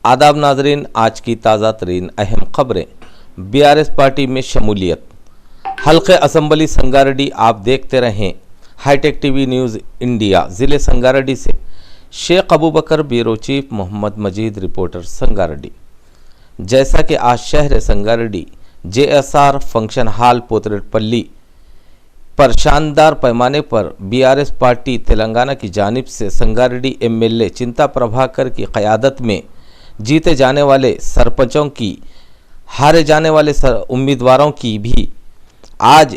आदाब नाजरीन, आज की ताज़ा तरीन अहम खबरें। बीआरएस पार्टी में शमूलियत। हल्के असम्बली संगारेड्डी आप देखते रहें हाईटेक टीवी न्यूज़ इंडिया। ज़िले संगारेड्डी से शेख अबूबकर ब्यूरो चीफ मोहम्मद मजीद रिपोर्टर संगारेड्डी। जैसा कि आज शहर संगारेड्डी जेएसआर फंक्शन हॉल पोतरेपल्ली पर शानदार पैमाने पर बीआरएस पार्टी तेलंगाना की जानिब से संगारेड्डी एमएलए चिंता प्रभाकर की क़यादत में जीते जाने वाले सरपंचों की, हारे जाने वाले उम्मीदवारों की भी आज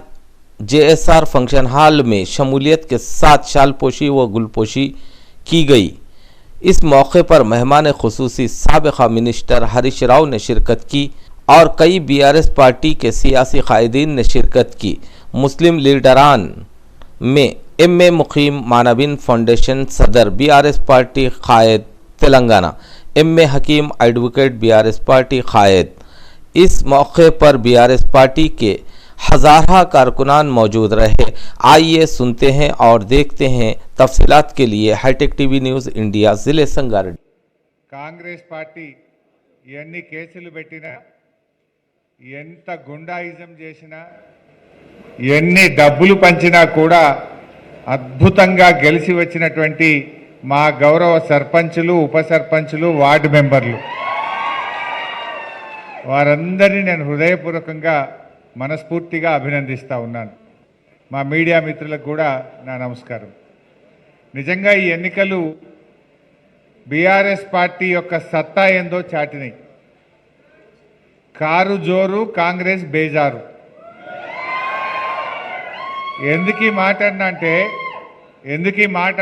जेएसआर फंक्शन हॉल में शमूलियत के साथ शालपोशी व गुलपोशी की गई। इस मौके पर मेहमान खुसूसी साबिक़ा मिनिस्टर हरीश राव ने शिरकत की और कई बीआरएस पार्टी के सियासी कायदीन ने शिरकत की। मुस्लिम लीडरान में एम मुकीम मानवीन फाउंडेशन सदर बीआरएस पार्टी कायद तेलंगाना, एम हकीम एडवोकेट बीआरएस पार्टी कायद। इस मौके पर बीआरएस पार्टी के हज़ारा कारकुनान मौजूद रहे। आइए सुनते हैं और देखते हैं तफसीलात के लिए हाईटेक टीवी न्यूज़ इंडिया ज़िले संगारेड्डी। कांग्रेस पार्टी ఎన్ని కేసులు పెట్టినా, ఎంత గుండాయిజం చేసినా, ఎన్ని డబ్బులు పంచినా కూడా అద్భుతంగా గెలిచి వచ్చినటువంటి మా గౌరవ సర్పంచులు, ఉప సర్పంచులు, వార్డు మెంబర్లు వారందరినీ నేను హృదయపూర్వకంగా మనస్ఫూర్తిగా అభినందిస్తా ఉన్నాను. మా మీడియా మిత్రులకు కూడా నా నమస్కారం. నిజంగా ఈ ఎన్నికలు బీఆర్ఎస్ పార్టీ యొక్క సత్తా ఏందో చాటినాయి. కారు జోరు, కాంగ్రెస్ బేజారు. ఎందుకు ఈ మాట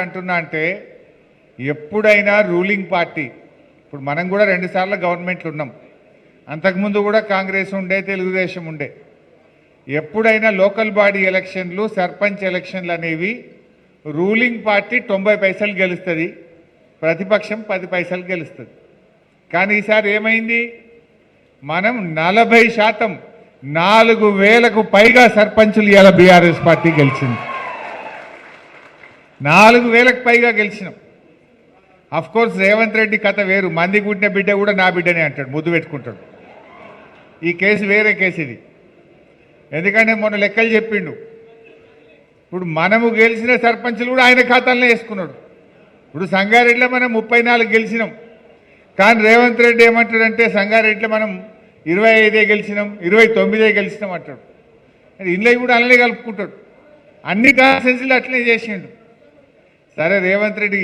అంటున్నా అంటే ఎప్పుడైనా రూలింగ్ పార్టీ, ఇప్పుడు మనం కూడా 2 సార్లు గవర్నమెంట్లు ఉన్నాం, అంతకుముందు కూడా కాంగ్రెస్ ఉండే, తెలుగుదేశం ఉండే. ఎప్పుడైనా లోకల్ బాడీ ఎలక్షన్లు, సర్పంచ్ ఎలక్షన్లు అనేవి రూలింగ్ పార్టీ 90 పైసలు గెలుస్తుంది, ప్రతిపక్షం 10 పైసలు గెలుస్తుంది. కానీ ఈసారి ఏమైంది? మనం 40%, 4000కు పైగా సర్పంచులు ఇలా బీఆర్ఎస్ పార్టీ గెలిచింది. 4000కు పైగా గెలిచినాం. కోర్స్ రేవంత్ రెడ్డి కథ వేరు. మంది పుట్టిన బిడ్డ కూడా నా బిడ్డనే అంటాడు, ముద్దు పెట్టుకుంటాడు. ఈ కేసు వేరే కేసు ఇది. ఎందుకంటే మొన్న లెక్కలు చెప్పిండు. ఇప్పుడు మనము గెలిచిన సర్పంచులు కూడా ఆయన ఖాతాలనే వేసుకున్నాడు. ఇప్పుడు సంగారెడ్డిలో మనం 34 గెలిచినాం, కానీ రేవంత్ రెడ్డి ఏమంటాడంటే సంగారెడ్డిలో మనం 25 గెలిచినాం, 29 గెలిచినాం అంటాడు. ఇంట్లో కూడా అలానే కలుపుకుంటాడు. అన్ని కాన్స్టిట్యున్సీలు అట్లనే చేసిండు. సరే, రేవంత్ రెడ్డి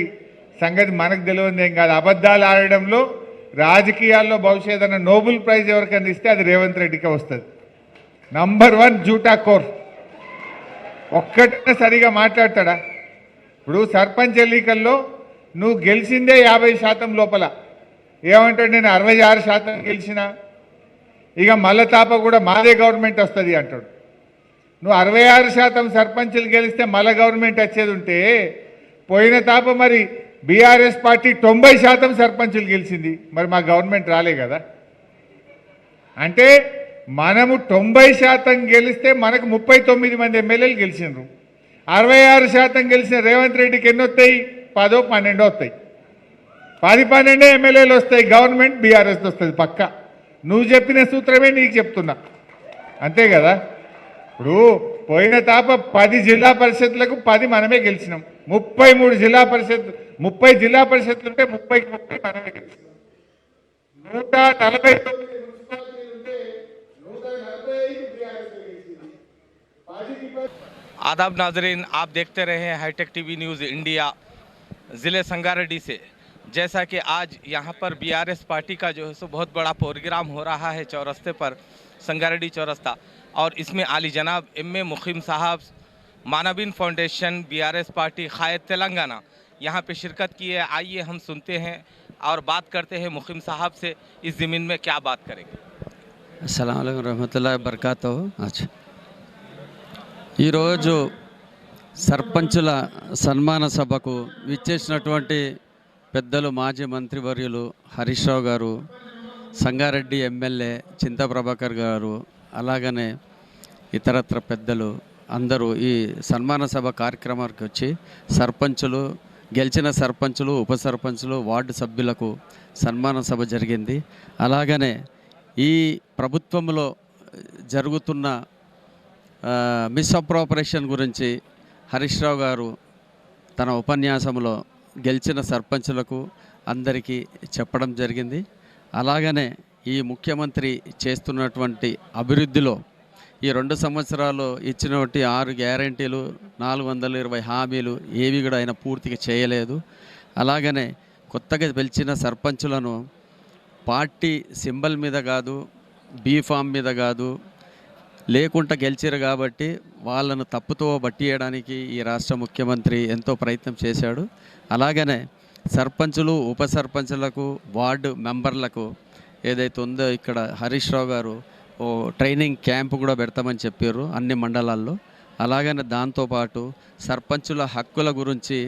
సంగతి మనకు తెలియదు ఏం కాదు. అబద్ధాలు ఆడడంలో రాజకీయాల్లో భవిష్యత్తు నోబెల్ ప్రైజ్ ఎవరికైనా ఇస్తే అది రేవంత్ రెడ్డికే వస్తుంది. నంబర్ 1 జూటా కోర్. ఒక్కటైనా సరిగా మాట్లాడతాడా? ఇప్పుడు సర్పంచ్ ఎన్నికల్లో నువ్వు గెలిచిందే 50% లోపల. ఏమంటాడు? నేను 66% గెలిచిన, ఇక మళ్ళా తాప కూడా మాదే గవర్నమెంట్ వస్తుంది అంటాడు. నువ్వు 66% సర్పంచులు గెలిస్తే మళ్ళా గవర్నమెంట్ వచ్చేది ఉంటే, పోయిన తాప మరి బీఆర్ఎస్ పార్టీ 90% సర్పంచులు గెలిచింది, మరి మా గవర్నమెంట్ రాలే కదా. అంటే మనము 90% గెలిస్తే మనకు 39 మంది ఎమ్మెల్యేలు గెలిచినారు. 66% గెలిచిన రేవంత్ రెడ్డికి ఎన్ని వస్తాయి? 10, 12 వస్తాయి. 10, 12 ఎమ్మెల్యేలు వస్తాయి. గవర్నమెంట్ బీఆర్ఎస్ వస్తుంది పక్క. నువ్వు చెప్పిన సూత్రమే నీకు చెప్తున్నా, అంతే కదా. ఇప్పుడు పోయిన తాప 10 జిల్లా పరిషత్లకు 10 మనమే గెలిచినాం. 33 జిల్లా పరిషత్, 30 జిల్లా పరిషత్లు ఉంటే 30కి 30 మనమే గెలిచినాం. 149 మున్సిపాలిటీలు ఉంటే 145 బీఆర్ఎస్ గెలిచింది. आदाब नाजरीन, आप देखते रहे हाईटेक टीवी न्यूज़ इंडिया ज़िले संगारेड्डी से। जैसा कि आज यहाँ पर बीआरएस पार्टी का जो है सो बहुत बड़ा प्रोग्राम हो रहा है चौरस्ते पर, संगारेड्डी चौरस्ता, और इसमें आली जनाब एम मुकीम साहब, मानवीन फाउंडेशन बीआरएस पार्टी कायद तेलंगाना यहाँ पे शिरकत की है। आइए हम सुनते हैं और बात करते हैं मुकीम साहब से, इस ज़मीन में क्या बात करेंगे। अस्सलाम वालेकुम रहमतुल्लाहि बरकातहू। अच्छा, ఈరోజు సర్పంచుల సన్మాన సభకు విచ్చేసినటువంటి పెద్దలు మాజీ మంత్రివర్యులు హరీష్ రావు గారు, సంగారెడ్డి ఎమ్మెల్యే చింతా ప్రభాకర్ గారు, అలాగనే ఇతరత్ర పెద్దలు అందరూ ఈ సన్మాన సభ కార్యక్రమానికి వచ్చి సర్పంచులు గెలిచిన సర్పంచులు, ఉప సర్పంచులు, వార్డు సభ్యులకు సన్మాన సభ జరిగింది. అలాగనే ఈ ప్రభుత్వంలో జరుగుతున్న మిస్అప్రోపరేషన్ గురించి హరీష్ రావు గారు తన ఉపన్యాసంలో గెలిచిన సర్పంచులకు అందరికీ చెప్పడం జరిగింది. అలాగనే ఈ ముఖ్యమంత్రి చేస్తున్నటువంటి అభివృద్ధిలో ఈ 2 సంవత్సరాలు ఇచ్చినటువంటి 6 గ్యారంటీలు, 420 హామీలు ఏవి కూడా ఆయన పూర్తిగా చేయలేదు. అలాగనే కొత్తగా గెలిచిన సర్పంచులను పార్టీ సింబల్ మీద కాదు, బీఫామ్ మీద కాదు, లేకుండా గెలిచారు కాబట్టి వాళ్ళను తప్పుతో బట్టియడానికి ఈ రాష్ట్ర ముఖ్యమంత్రి ఎంతో ప్రయత్నం చేశాడు. అలాగనే సర్పంచులు, ఉప సర్పంచులకు, వార్డు మెంబర్లకు ఏదైతే ఉందో ఇక్కడ హరీష్ రావు గారు ఓ ట్రైనింగ్ క్యాంప్ కూడా పెడతామని చెప్పారు అన్ని మండలాల్లో. అలాగనే దాంతోపాటు సర్పంచుల హక్కుల గురించి,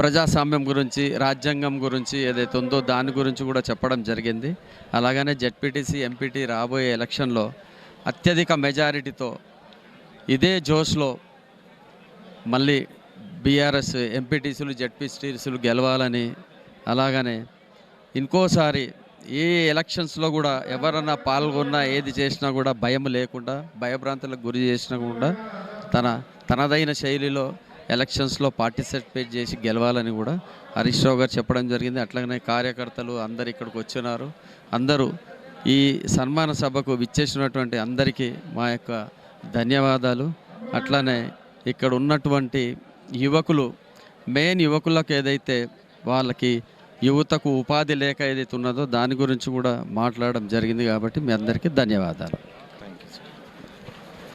ప్రజాస్వామ్యం గురించి, రాజ్యాంగం గురించి ఏదైతే ఉందో దాని గురించి కూడా చెప్పడం జరిగింది. అలాగనే జెడ్పీటీసీ, ఎంపీటీ రాబోయే ఎలక్షన్లో అత్యధిక మెజారిటీతో ఇదే జోష్లో మళ్ళీ బీఆర్ఎస్ ఎంపీటీసీలు, జెడ్పీటీసీలు గెలవాలని, అలాగనే ఇంకోసారి ఏ ఎలక్షన్స్లో కూడా ఎవరన్నా పాల్గొన్నా ఏది చేసినా కూడా భయం లేకుండా, భయభ్రాంతులకు గురి చేసినా కూడా తనదైన శైలిలో ఎలక్షన్స్లో పార్టిసిపేట్ చేసి గెలవాలని కూడా హరీష్ రావు గారు చెప్పడం జరిగింది. అట్లాగనే కార్యకర్తలు అందరు ఇక్కడికి వచ్చినారు. అందరూ ఈ సన్మాన సభకు విచ్చేసినటువంటి అందరికీ మా యొక్క ధన్యవాదాలు. అట్లానే ఇక్కడ ఉన్నటువంటి యువకులు, మెయిన్ యువకులకు ఏదైతే వాళ్ళకి యువతకు ఉపాధి లేక ఏదైతే ఉన్నదో దాని గురించి కూడా మాట్లాడడం జరిగింది. కాబట్టి మీ అందరికీ ధన్యవాదాలు.